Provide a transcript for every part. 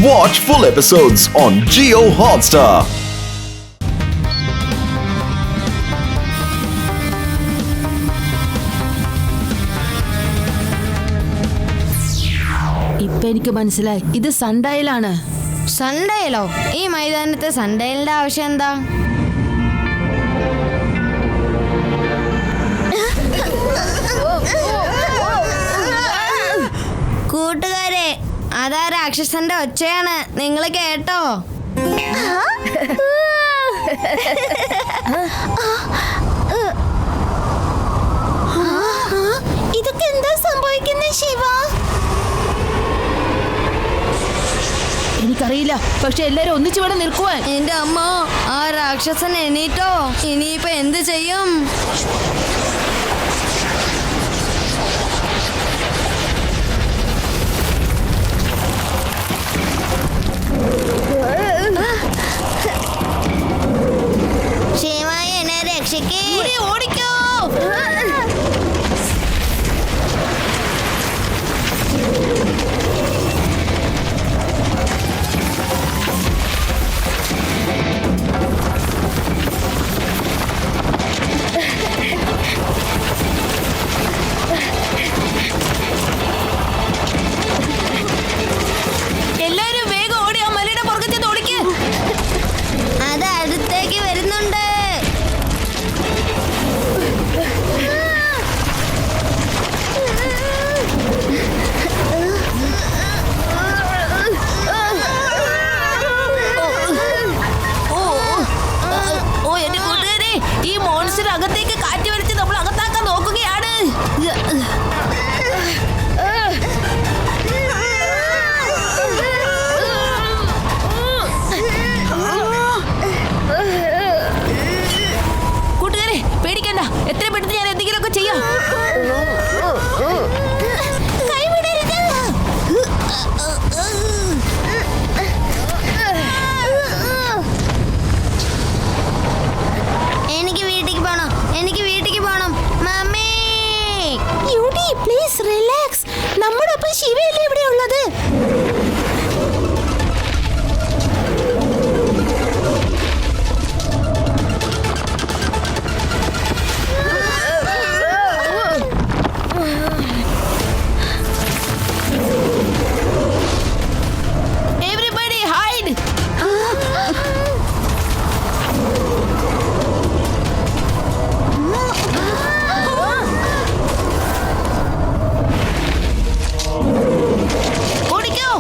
Watch full episodes on Jio Hotstar. ഇപ്പൊ എനിക്ക് മനസ്സിലായി, ഇത് സൺഡയലാണ്. സൺഡയലോ? ഈ മൈതാനത്ത് സൺഡയലിന്റെ ആവശ്യം എന്താ? കൂട്ടുകാരെ, അതാ രാക്ഷസന്റെ ഒച്ചയാണ്. നിങ്ങൾ കേട്ടോ? ഇതൊക്കെ എന്താ സംഭവിക്കുന്നത് ശിവ? എനിക്കറിയില്ല, പക്ഷെ എല്ലാരും ഒന്നിച്ചു വേണം നിൽക്കുവാൻ. എന്റെ അമ്മ, ആ രാക്ഷസൻ എണീറ്റോ? ഇനിയിപ്പൊ എന്ത് ചെയ്യും? ശിവായി എന്നെ രക്ഷിക്കേ. ഓടിക്കോ. എല്ലാരും വേഗം ഓടി ആ മലയുടെ പുറകത്തെ ഓടിക്ക്. അത് അടുത്തേക്ക് വരുന്നുണ്ട്. ഓ എന്റെ കൂട്ടുകാരെ, ഈ മോൺസ്റ്റർ അകത്തേക്ക് കാറ്റ് വലിച്ച് നമ്മൾ അകത്താക്കാൻ നോക്കുകയാണ്. കൂട്ടുകാരെ പേടിക്കണ്ട, എത്ര പെട്ടെന്ന് ഞാൻ എന്തെങ്കിലുമൊക്കെ ചെയ്യാം. എനിക്ക് വീട്ടിലേക്ക് പോണം, എനിക്ക് വീട്ടിലേക്ക് പോണം. മമ്മി, യൂടി പ്ലീസ് റിലാക്സ്. നമ്മുടെ ഒപ്പം ശിവയല്ലേ ഇവിടെ ഉള്ളത്? Everybody hide. ഓടിക്കോ.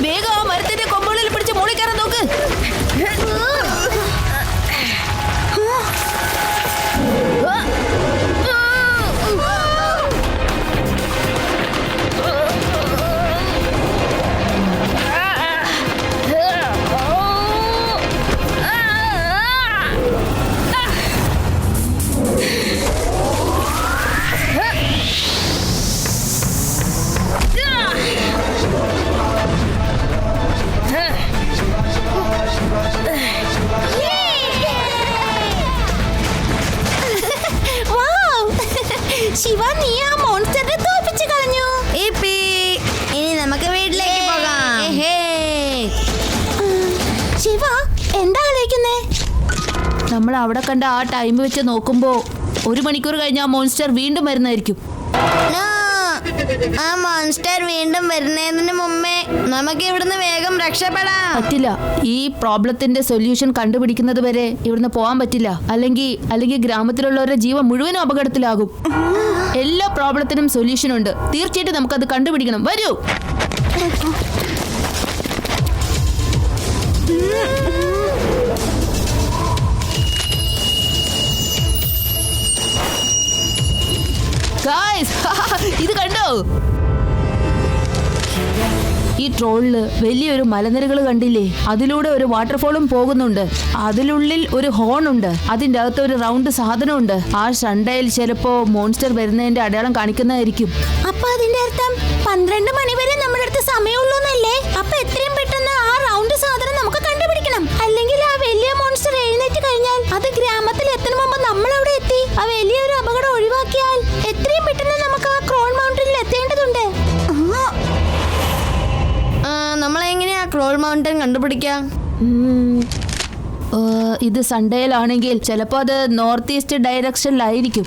വേഗം ആ മരത്തിന്റെ കൊമ്പുകളിൽ പിടിച്ച് മുകളിൽ കയറാൻ നോക്ക്. ശിവ, നീ ആ മോൺസ്റ്ററിനെ തോൽപ്പിച്ചു കളഞ്ഞു. ഇനി നമുക്ക് വീട്ടിലേക്ക് പോകാം. ശിവ, എന്താ ആലോചിക്കുന്നേ? നമ്മൾ അവിടെ കണ്ട ആ ടൈം വെച്ച് നോക്കുമ്പോ 1 മണിക്കൂർ കഴിഞ്ഞ ആ മോൺസ്റ്റർ വീണ്ടും വരുന്നതായിരിക്കും. No, ആ മോൺസ്റ്റർ വീണ്ടും വരുന്നതിന് മുമ്പേ നമുക്ക് ഇവിടുന്ന് വേഗം രക്ഷപ്പെടാം. പറ്റില്ല. ഈ പ്രോബ്ലത്തിന്റെ സൊല്യൂഷൻ കണ്ടുപിടിക്കുന്നത് വരെ ഇവിടുന്ന് പോകാൻ പറ്റില്ല. അല്ലെങ്കിൽ ഗ്രാമത്തിലുള്ളവരുടെ ജീവൻ മുഴുവനും അപകടത്തിലാകും. എല്ലാ പ്രോബ്ലത്തിനും സൊല്യൂഷൻ ഉണ്ട്. തീർച്ചയായിട്ടും നമുക്കത് കണ്ടുപിടിക്കണം. വരൂ. ഗായ്സ്, ഇത് കണ്ടോ? ഈ ട്രോളില് വലിയൊരു മലനിരകൾ കണ്ടില്ലേ? അതിലൂടെ ഒരു വാട്ടർഫോളും പോകുന്നുണ്ട്. അതിനുള്ളിൽ ഒരു ഹോൺ ഉണ്ട്. അതിന്റെ അകത്ത് ഒരു റൗണ്ട് സാധനമുണ്ട്. ആ ഷണ്ടയിൽ ചിലപ്പോ മോൺസ്റ്റർ വരുന്നതിന്റെ അടയാളം കാണിക്കുന്നതായിരിക്കും. അപ്പൊ അതിന്റെ അർത്ഥം 12 മണി വരെ നമ്മുടെ അടുത്ത് സമയമുള്ളൂന്നല്ലേ? അപ്പൊ എത്രയും പെട്ടെന്ന് ആ റൗണ്ട് സാധനം നമുക്ക് കണ്ടുപിടിക്കണം. അല്ലെങ്കിൽ ആ വലിയ മോൺസ്റ്റർ എഴുന്നേറ്റ് കഴിഞ്ഞാൽ അത് ഗ്രാമത്തിൽ എത്തുന്ന മുമ്പ് നമ്മൾ അവിടെ എത്തി ആ വലിയൊരു അപകടം ഒഴിവാക്കിയാൽ എത്രയും പെട്ടെന്ന് നമുക്ക് ആ ക്രോൾ മൗണ്ടനിൽ എത്തേണ്ടതുണ്ട്. നമ്മളെങ്ങനെയാ ക്രോൾ മൗണ്ടൻ കണ്ടുപിടിക്കാം? ഇത് സൺഡേയിലാണെങ്കിൽ ചിലപ്പോ അത് നോർത്ത് ഈസ്റ്റ് ഡയറക്ഷനിലായിരിക്കും.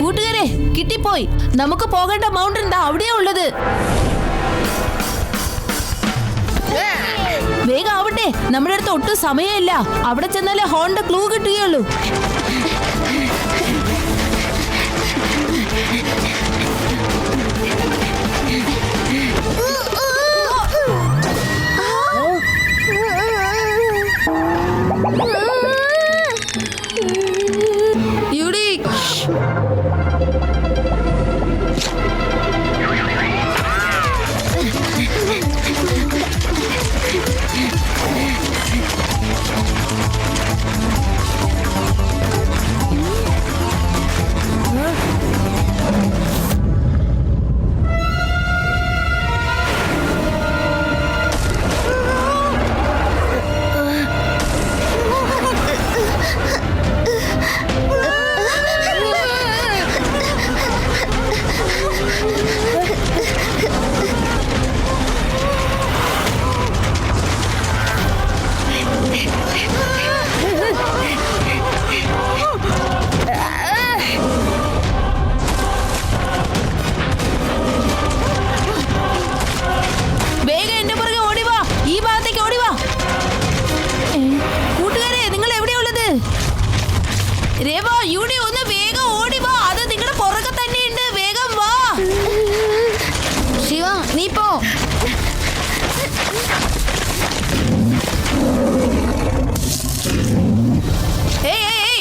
കൂട്ടുകാരെ, കിട്ടിപ്പോയി. നമുക്ക് പോകേണ്ട മൗണ്ടൻ എന്താ അവിടെയാ ഉള്ളത്. വേഗം ആവട്ടെ, നമ്മുടെ അടുത്ത് ഒട്ടും സമയമില്ല. അവിടെ ചെന്നാലേ ഹോണിന്റെ ക്ലൂ കിട്ടുകയുള്ളൂ. രേവ, യൂണി ഒന്ന് വേഗം ഓടി വാ. അത് നിങ്ങളുടെ പുറകെ തന്നെയുണ്ട്. വേഗം വാ. ശിവ, നീ പോ.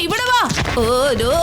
ഇവിടെ വാ. ഓരോ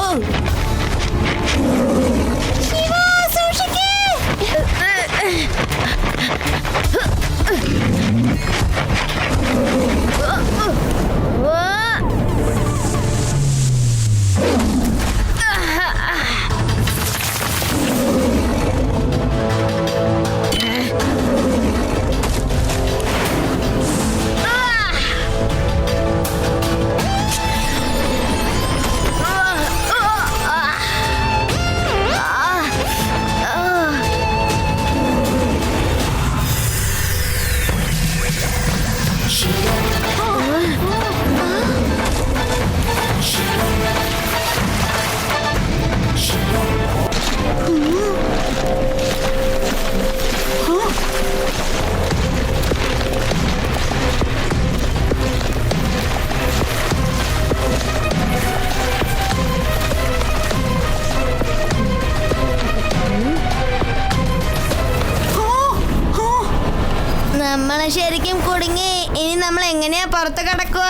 നമ്മളെ ശരിക്കും കുടുങ്ങി. ഇനി നമ്മൾ എങ്ങനെയാ പുറത്ത് കടക്കുക?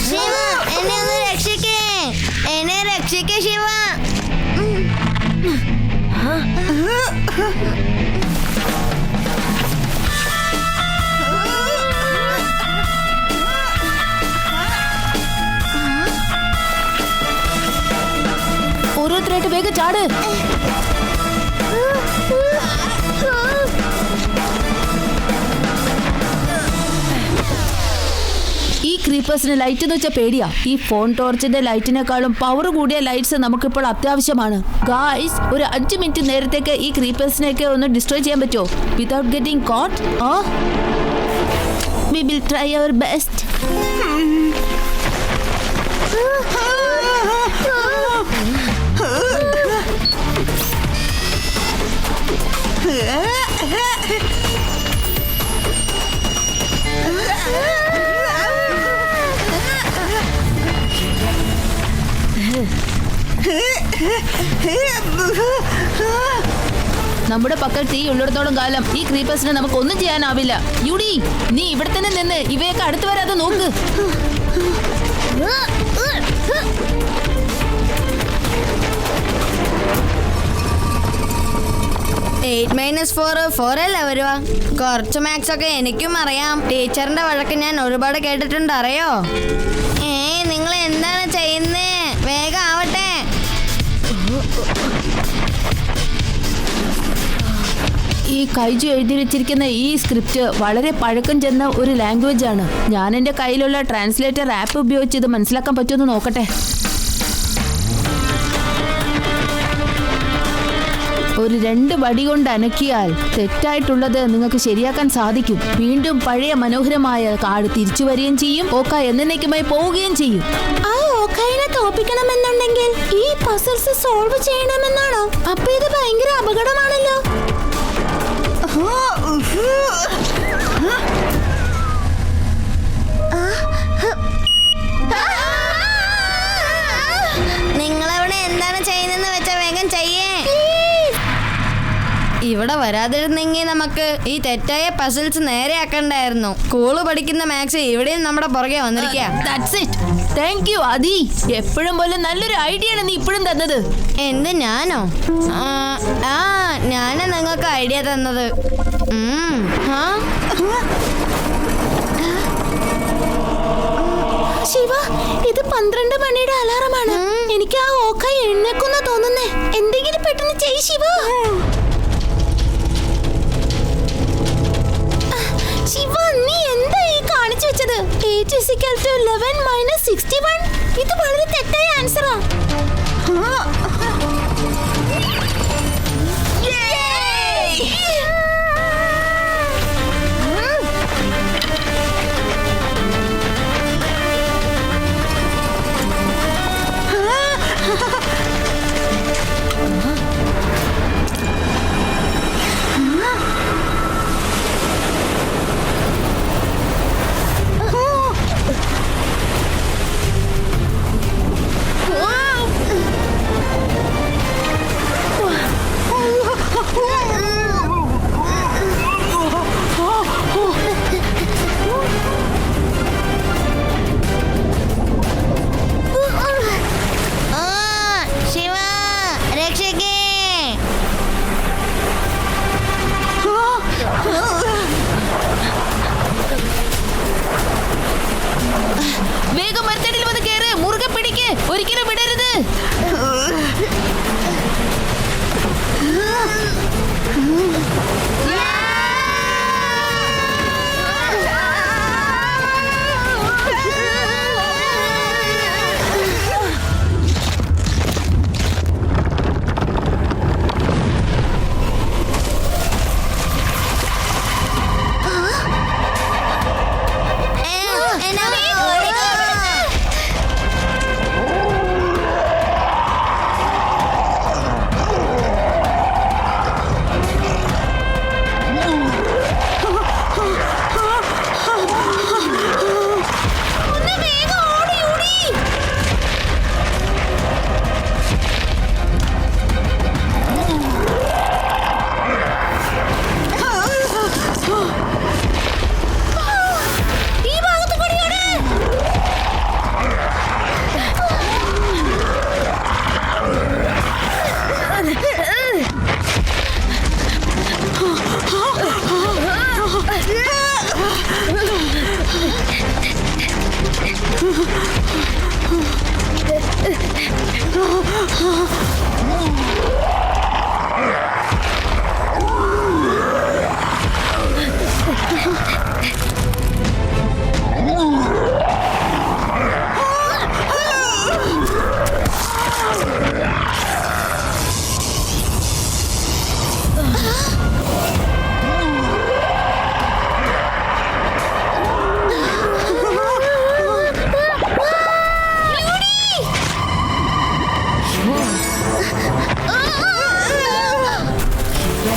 ശിവ, എന്നെ ഒന്ന് രക്ഷിക്കേ. എന്നെ രക്ഷിക്കേ ശിവ. ഓരോരുത്തരായിട്ട് വേഗം ചാട്. ഈ ക്രീപ്പേഴ്സിന് ലൈറ്റ് എന്ന് വെച്ചാൽ പേടിയാ. ഈ ഫോൺ ടോർച്ചിന്റെ ലൈറ്റിനേക്കാളും പവർ കൂടിയ ലൈറ്റ്സ് നമുക്കിപ്പോൾ അത്യാവശ്യമാണ്. ഗായ്സ്, ഒരു 5 മിനിറ്റ് നേരത്തേക്ക് ഈ ക്രീപ്പേഴ്സിനെയൊക്കെ ഒന്ന് ഡിസ്ട്രോയ് ചെയ്യാൻ പറ്റുമോ without getting caught? We will try our best. നമ്മുടെ പക്കൽ തീ ഉള്ളിടത്തോളം കാലം ഈ ക്രീപ്പേഴ്സിനെ നമുക്ക് ഒന്നും ചെയ്യാനാവില്ല. യുഡി, നീ ഇവിടെ തന്നെ നിന്ന് ഇവയൊക്കെ അടുത്ത് വരാതെ നോക്ക്. 8 - 4 4 അല്ലേ വരുവാ? കുറച്ച് മാത്സ് ഒക്കെ എനിക്കും അറിയാം. ടീച്ചറിന്റെ വഴക്ക് ഞാൻ ഒരുപാട് കേട്ടിട്ടുണ്ട്, അറിയോ? നിങ്ങൾ എന്താണ് ചെയ്യുന്നേ? വേഗം ആവട്ടെ. ഈ കൈജു എഴുതി വെച്ചിരിക്കുന്ന ഈ സ്ക്രിപ്റ്റ് വളരെ പഴക്കം ചെന്ന ഒരു ലാംഗ്വേജ് ആണ്. ഞാൻ എൻ്റെ കയ്യിലുള്ള ട്രാൻസ്ലേറ്റർ ആപ്പ് ഉപയോഗിച്ച് ഇത് മനസ്സിലാക്കാൻ പറ്റുമെന്ന് നോക്കട്ടെ. ഒരു 2 വടി കൊണ്ട് അനക്കിയാൽ തെറ്റായിട്ടുള്ളത് നിങ്ങൾക്ക് ശരിയാക്കാൻ സാധിക്കും. വീണ്ടും പഴയ മനോഹരമായ കാട് തിരിച്ചു വരികയും ചെയ്യും. ഓക്ക എന്നേക്കുമായി പോവുകയും ചെയ്യും. ആ ഓക്കായിനെ തോപ്പിക്കണമെന്നുണ്ടെങ്കിൽ ഈ പസിൽസ് സോൾവ് ചെയ്യണമെന്നാണോ? അപ്പൊ ഇത് ഭയങ്കര അപകടമാണല്ലോ. നിങ്ങളവിടെ എന്താണ് ചെയ്യുന്നതെന്ന് വെച്ചാൽ വേഗം ചെയ്യേ. ഇവിടെ വരാതിരുന്നെങ്കിൽ നമുക്ക് ഈ തെറ്റായ പസിൽസ് നേരെയാക്കണ്ടായിരുന്നു. സ്കൂള് പഠിക്കുന്ന മാത്സ് ഇവിടെയും നമ്മുടെ പുറകെ വന്നിരിക്കുക. That's it. Thank you, ആദി. എപ്പോഴും പോലെ നല്ലൊരു ഐഡിയ ആണ് നീ ഇപ്പോഴും തന്നത്. എന്ത്, ഞാനോ? ഞാനാ നിങ്ങൾക്ക് ഐഡിയ തന്നത്. ശിവ, ഇത് 12 മണിയുടെ അലാറമാണ്. എനിക്ക് ആ ഓക്കായി എഴുന്നേക്കുന്ന തോന്നുന്നേ. എന്തെങ്കിലും പെട്ടെന്ന് ചെയ്യ് ശിവ. ശിവ, നീ എന്താ ഈ കാണിച്ചു വെച്ചത്? 8 = 11 - 61. ഇത് വളരെ തെറ്റായ ആൻസറാ. വേഗം മരത്തടിയിൽ വന്ന് കേറ്. മുറുകെ പിടിക്ക്. ഒരിക്കലും വിടരുത്.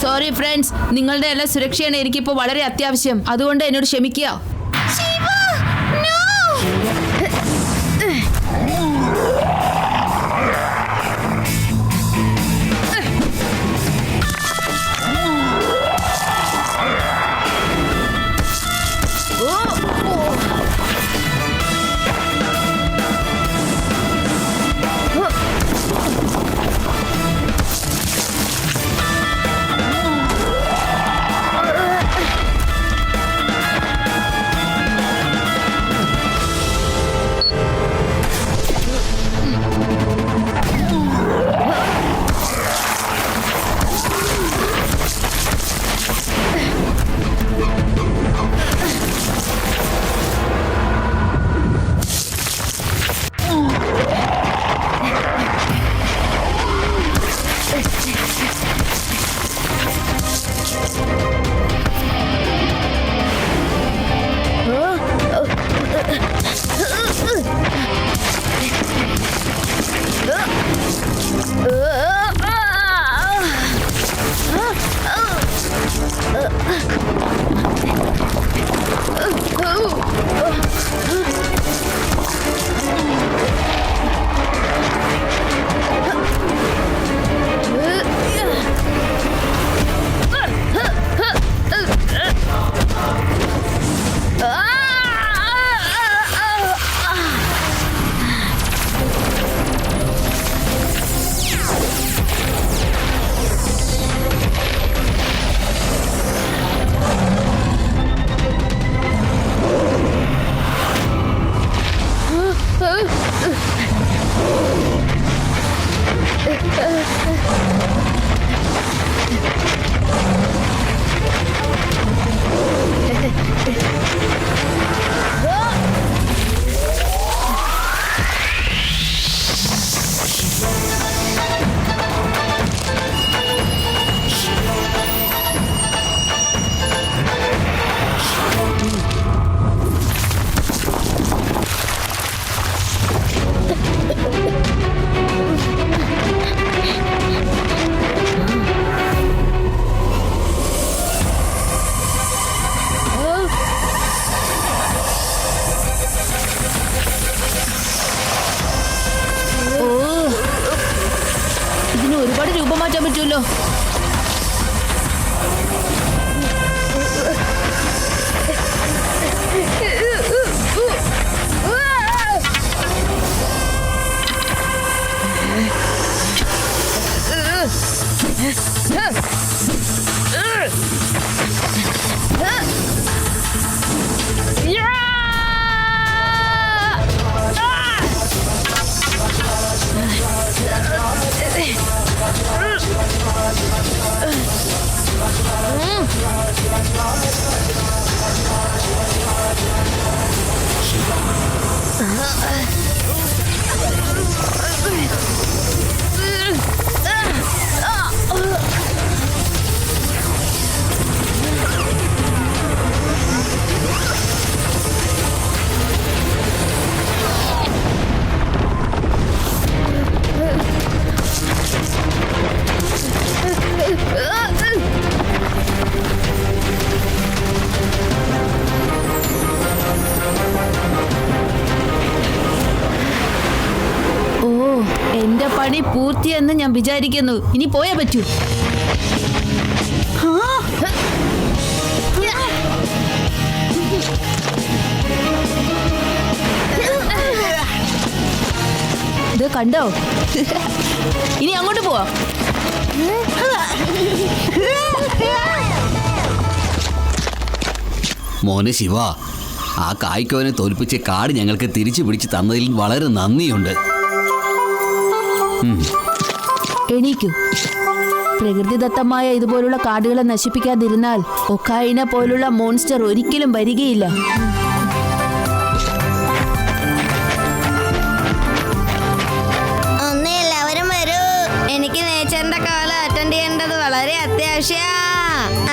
സോറി ഫ്രണ്ട്സ്, നിങ്ങളുടെ എല്ലാ സുരക്ഷയാണ് എനിക്കിപ്പോൾ വളരെ അത്യാവശ്യം. അതുകൊണ്ട് എന്നോട് ക്ഷമിക്കുക. ഇതിന് ഒരുപാട് രൂപം മാറ്റാൻ പറ്റുമല്ലോ. എന്റെ പണി പൂർത്തിയെന്ന് ഞാൻ വിചാരിക്കുന്നു. ഇനി പോയേ പറ്റൂ. ഇത് കണ്ടോ? ഇനി അങ്ങോട്ട് പോവാ. മോനെ ശിവ, ആ കായ്ക്കോനെ തോൽപ്പിച്ച് കാട് ഞങ്ങൾക്ക് തിരിച്ചു പിടിച്ച് തന്നതിൽ വളരെ നന്ദിയുണ്ട്. എണീക്കൂ. പ്രകൃതിദത്തമായ ഇതുപോലുള്ള കാടുകളെ നശിപ്പിക്കാതിരുന്നാൽ ഒക്കായിനെ പോലുള്ള മോൺസ്റ്റർ ഒരിക്കലും വരികയില്ല. എല്ലാവരും വരൂ. എനിക്ക് നേച്ചറിന്റെ കാലം അറ്റൻഡ് ചെയ്യേണ്ടത് വളരെ അത്യാവശ്യ.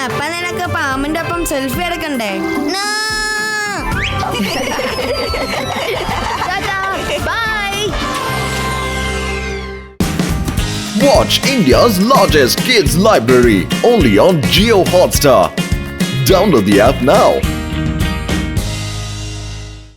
അപ്പൊ നിനക്ക് പാമ്പിന്റെ ഒപ്പം സെൽഫി എടുക്കണ്ടേ? Watch India's largest kids library only on Jio Hotstar. Download the app now.